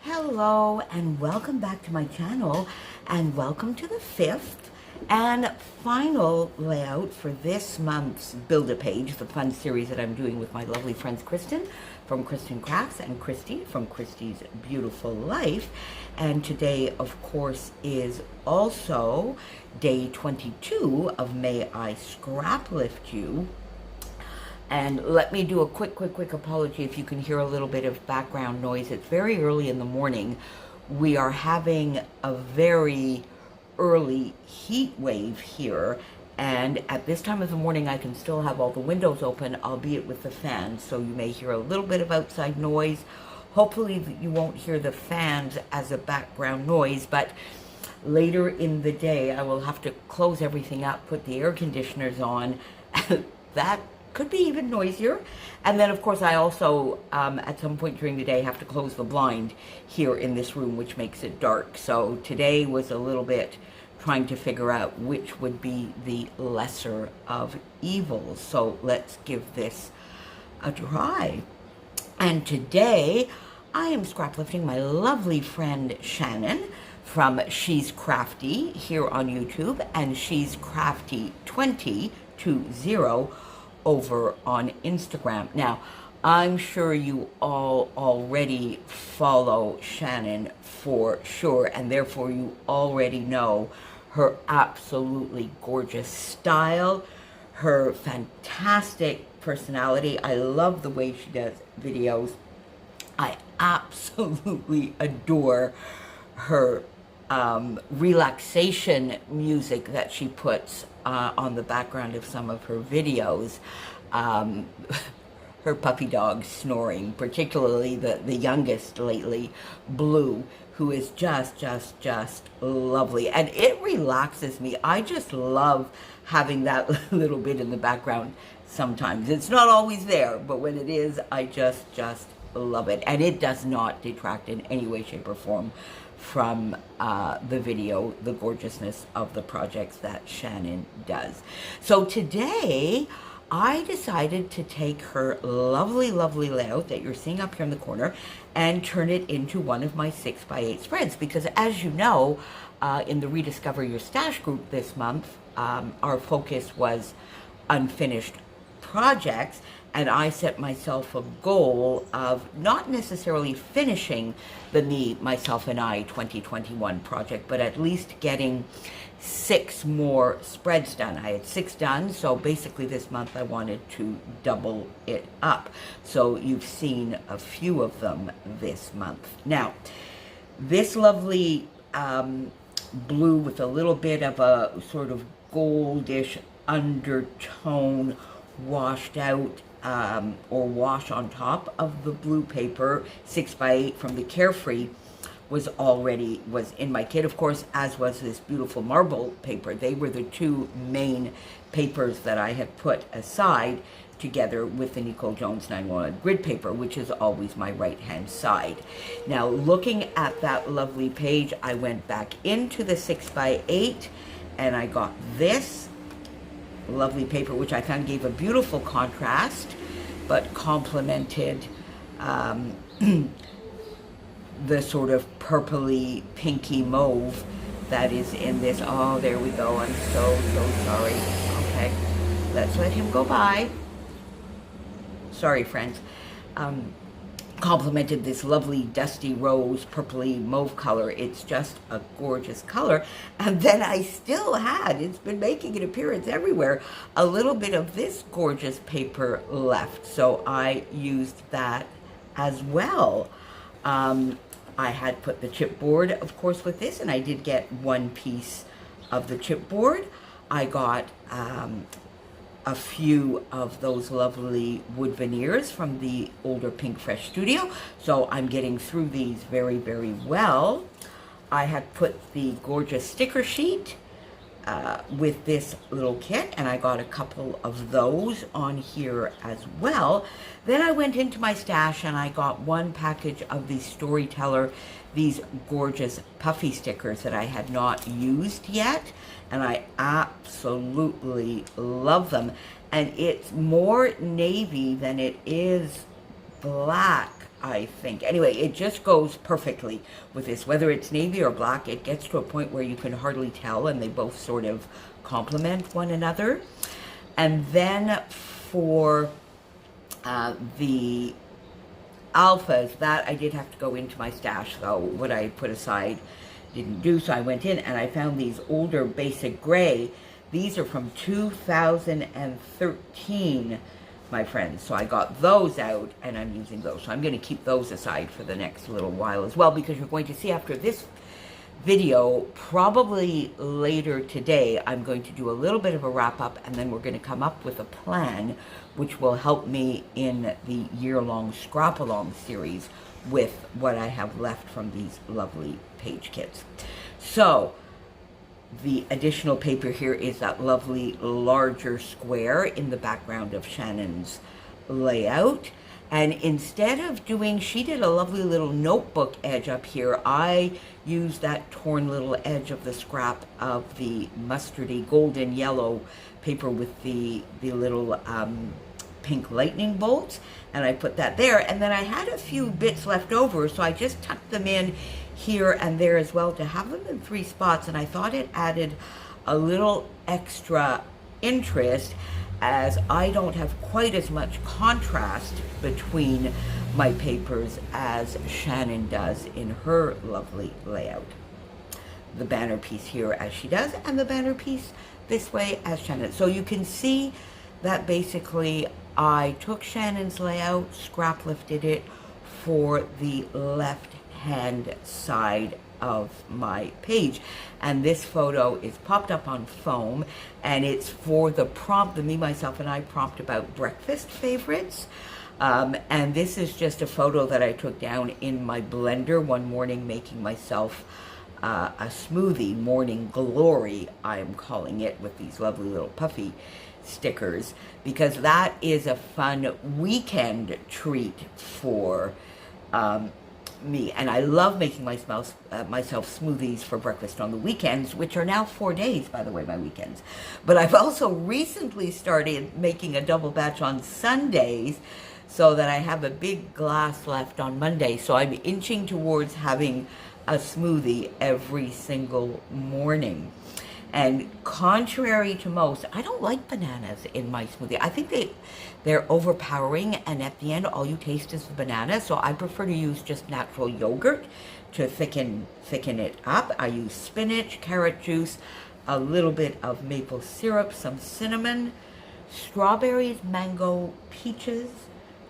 Hello and welcome back to my channel, and welcome to the fifth and final layout for this month's Build-A-Page, the fun series that I'm doing with my lovely friends Kristin from Kristin Crafts and Christy from Christy's Beautiful Life. And today, of course, is also day 22 of May I Scraplift You. And let me do a quick apology if you can hear a little bit of background noise. It's very early in the morning. We are having a very early heat wave here. And at this time of the morning, I can still have all the windows open, albeit with the fans. So you may hear a little bit of outside noise. Hopefully you won't hear the fans as a background noise, but later in the day, I will have to close everything up, put the air conditioners on. That could be even noisier. And then, of course, I also, at some point during the day, have to close the blind here in this room, which makes it dark. So today was a little bit trying to figure out which would be the lesser of evils. So let's give this a try. And today, I am scraplifting my lovely friend Shannon from She's Crafty here on YouTube, and She's Crafty 2020 over on Instagram. Now, I'm sure you all already follow Shannon for sure, and therefore you already know her absolutely gorgeous style, her fantastic personality. I love the way she does videos. I absolutely adore her relaxation music that she puts on the background of some of her videos. Her puppy dog snoring, particularly the youngest lately, Blue, who is just lovely. And it relaxes me. I just love having that little bit in the background sometimes. It's not always there, but when it is, I just love it. And it does not detract in any way, shape, or form from the video, the gorgeousness of the projects that Shannon does. So today, I decided to take her lovely layout that you're seeing up here in the corner and turn it into one of my 6x8 spreads, because as you know, in the Rediscover Your Stash group this month, our focus was unfinished projects, and I set myself a goal of not necessarily finishing the Me, Myself, and I 2021 project, but at least getting 6 more spreads done. I had 6 done, so basically this month I wanted to double it up. So you've seen a few of them this month. Now, this lovely blue with a little bit of a sort of goldish undertone washed out or wash on top of the blue paper 6x8 from the Carefree was in my kit, of course, as was this beautiful marble paper. They were the 2 main papers that I had put aside together with the Nicole Jones 911 grid paper, which is always my right-hand side. Now, looking at that lovely page, I went back into the 6x8 and I got this lovely paper, which I found gave a beautiful contrast, but complemented the sort of purpley, pinky mauve that is in this. Oh, there we go. I'm so sorry. Okay, let's let him go by. Sorry, friends. Complemented this lovely dusty rose, purpley mauve color. It's just a gorgeous color. And then I still had, it's been making an appearance everywhere, a little bit of this gorgeous paper left. So I used that as well. I had put the chipboard, of course, with this, and I did get 1 piece of the chipboard. I got a few of those lovely wood veneers from the older Pink Fresh studio, so I'm getting through these very well. I had put the gorgeous sticker sheet with this little kit, and I got a couple of those on here as well. Then I went into my stash and I got 1 package of the Storyteller, these gorgeous puffy stickers that I had not used yet, and I absolutely love them. And it's more navy than it is black I think. Anyway, it just goes perfectly with this. Whether it's navy or black, it gets to a point where you can hardly tell, and they both sort of complement one another. And then for the alphas, that I did have to go into my stash, so what I put aside didn't do, so I went in and I found these older basic gray. These are from 2013, my friends. So I got those out and I'm using those. So I'm going to keep those aside for the next little while as well, because you're going to see after this video, probably later today, I'm going to do a little bit of a wrap up, and then we're going to come up with a plan which will help me in the year-long scrap-along series with what I have left from these lovely page kits. So the additional paper here is that lovely larger square in the background of Shannon's layout. And instead of doing, she did a lovely little notebook edge up here, I used that torn little edge of the scrap of the mustardy golden yellow paper with the little pink lightning bolts, and I put that there. And then I had a few bits left over, so I just tucked them in here and there as well to have them in 3 spots, and I thought it added a little extra interest, as I don't have quite as much contrast between my papers as Shannon does in her lovely layout. The banner piece here as she does, and the banner piece this way as Shannon. So you can see that basically I took Shannon's layout, scrap lifted it for the left hand side of my page, and this photo is popped up on foam, and it's for the prompt, the Me, Myself, and I prompt about breakfast favorites. And this is just a photo that I took down in my blender one morning making myself a smoothie, Morning Glory I am calling it, with these lovely little puffy stickers, because that is a fun weekend treat for me. And I love making myself smoothies for breakfast on the weekends, which are now 4 days, by the way, my weekends. But I've also recently started making a double batch on Sundays, so that I have a big glass left on Monday. So I'm inching towards having a smoothie every single morning. And contrary to most, I don't like bananas in my smoothie. I think they're overpowering, and at the end, all you taste is the banana. So I prefer to use just natural yogurt to thicken it up. I use spinach, carrot juice, a little bit of maple syrup, some cinnamon, strawberries, mango, peaches,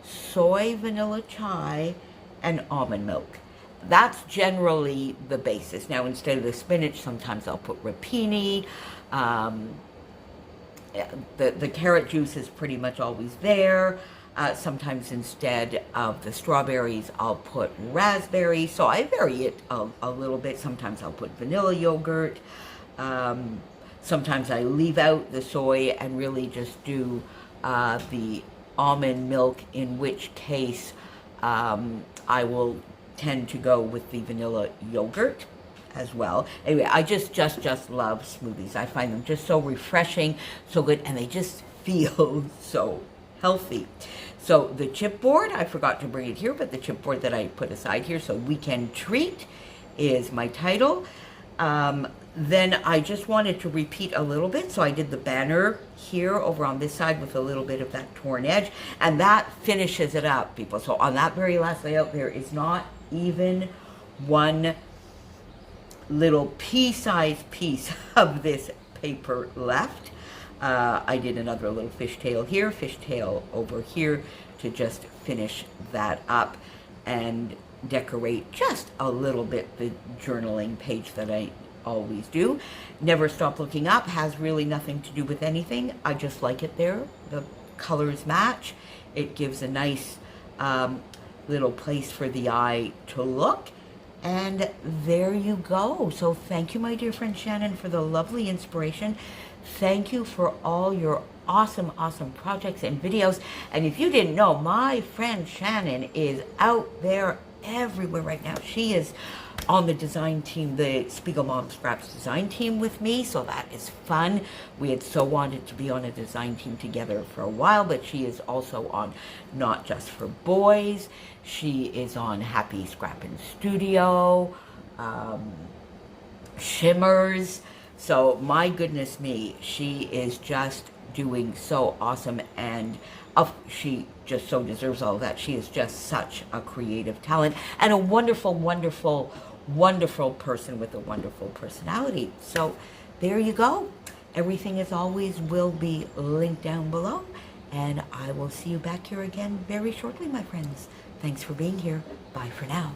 soy, vanilla, chai, and almond milk. That's generally the basis. Now, instead of the spinach, sometimes I'll put rapini. The carrot juice is pretty much always there. Sometimes instead of the strawberries, I'll put raspberry. So I vary it a little bit. Sometimes I'll put vanilla yogurt. Sometimes I leave out the soy and really just do the almond milk, in which case I will tend to go with the vanilla yogurt as well. Anyway, I just love smoothies. I find them just so refreshing, so good, and they just feel so healthy. So the chipboard, I forgot to bring it here, but the chipboard that I put aside here, so Weekend Treat is my title. Then I just wanted to repeat a little bit, so I did the banner here over on this side with a little bit of that torn edge, and that finishes it up, people. So on that very last layout, there is not even one little pea-sized piece of this paper left. I did another little fishtail here, fishtail over here to just finish that up and decorate just a little bit the journaling page that I always do. Never Stop Looking Up has really nothing to do with anything. I just like it there. The colors match. It gives a nice little place for the eye to look. And there you go. So thank you, my dear friend Shannon, for the lovely inspiration. Thank you for all your awesome projects and videos. And if you didn't know, my friend Shannon is out there everywhere right now. She is on the design team, the Spiegel Mom Scraps design team with me, so that is fun. We had so wanted to be on a design team together for a while, but she is also on Not Just for Boys. She is on Happy Scrappin' Studio, Shimmers. So my goodness me, she is just doing so awesome, and she just so deserves all of that. She is just such a creative talent and a wonderful, wonderful, wonderful person with a wonderful personality. So there you go. Everything, as always, will be linked down below, and I will see you back here again very shortly, my friends. Thanks for being here. Bye for now.